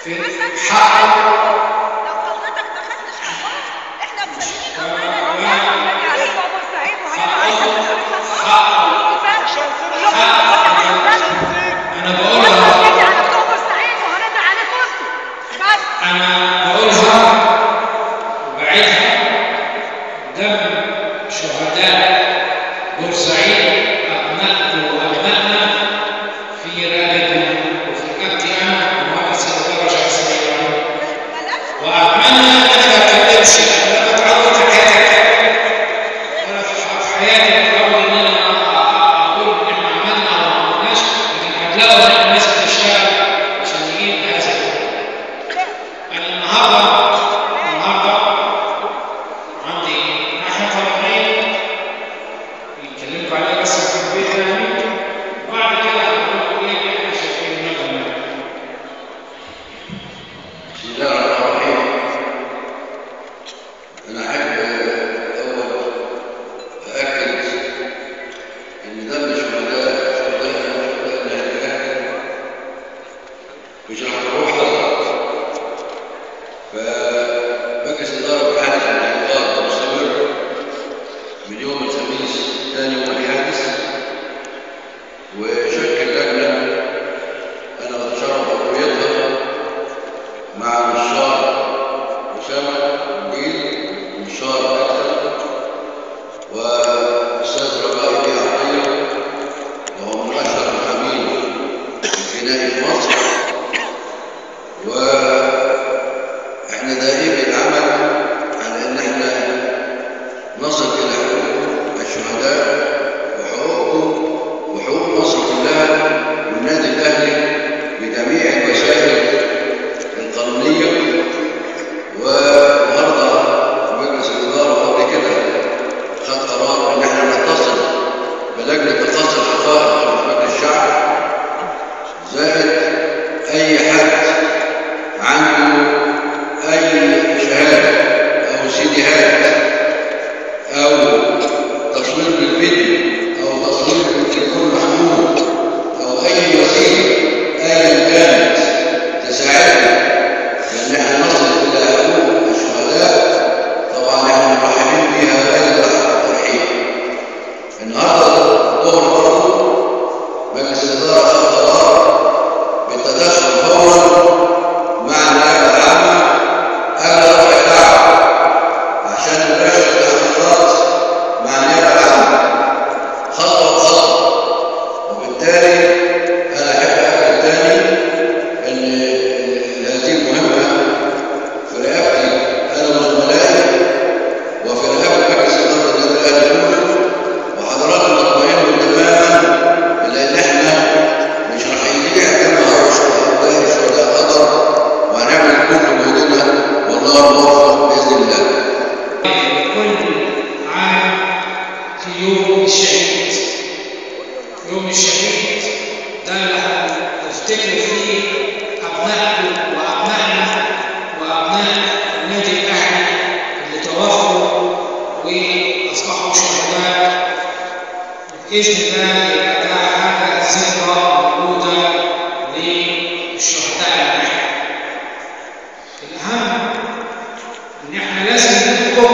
حق. لو حضرتك ما خدتش حقهم احنا مسلمين امرنا لله والنبي عليكم ابو سعيد وهيبقى عايزه انا بقولها وبعيدها دم شهداء بورسعيد ابنائكم وابنائنا في رقبتنا وفي رقبتي انا ومؤسس الاداره شخصيا. واتمنى ان انا ما اتكلمش انا بتعود حياتي انا في حياتي بتعود ان انا اقول ان احنا عملنا او ما عملناش، لكن هتلاقوا ان الناس بتشتغل عشان نجيب هذا. انا النهارده عندي ناحيه قانونيه يتكلموا عليها بس في البيت يعني، وبعد كده هنقول ايه اللي احنا شايفينه نقدر. بسم الله الرحمن الرحيم. انا احب اول ااكد ان دم شهداء الاهلي مش راح تروح غلط. فمجلس الاداره بحاجه للحوار مستمر من يوم الخميس ثاني يوم الحادث، وشكل لجنه انا بتشرف برؤيتها مع مستشار اسامه بيل ومستشار اكثر واستاذ رجاء عطيه وهو من اشهر المحامين الجنائي في مصر. واحنا دائما العمل على ان احنا نصل الى حقوق الشهداء وحقوقكم وحقوق مصر كلها والنادي الاهلي بجميع الوسائل القانونيه. والنهارده مجلس الاداره قبل كده خد قرار ان احنا نتصل بلجنه تقصي الحقائق في مجلس الشعب، زائد اي حد عنده اي شهاده او سيديهات او تصوير بالفيديو او تصوير بالتليفون محمول او اي وسيله ايا كانت تساعدنا في ان احنا نصل الى حقوق الشهداء، طبعا احنا مرحبين بها غير الترحيب. النهارده الظهر برضه مجلس الاداره خد قرار بالتدخل فورا مع النيابه العامه قبل رفع الدعوه عشان نباشر التحقيقات مع النيابه العامه خطوه بخطوه. وبالتالي انا احب اكد تاني ان هذه المهمه في رقبتي انا وزملائي وفي رقبه مجلس اداره النادي الاهلي كله، وحضراتكم اطمئنوا تماما لان احنا مش راح يضيع دم هؤلاء الشهداء قدر، وهنعمل كل جهدنا والله موفق باذن الله. كل عام في يوم الشهيد، يوم الشهيد ده اللي هنفتكر فيه أبنائكم وأبنائنا وأبناء النادي الأهلي اللي توفوا وأصبحوا شهداء. بإذن الله يبقى ده حاجة ذكرى موجودة للشهداء الأهلي. الأهم إن إحنا لازم نذكر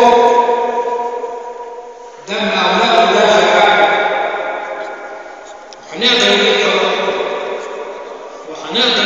دم أولادنا ده في العالم، وهنقدر نجيب وهنقدر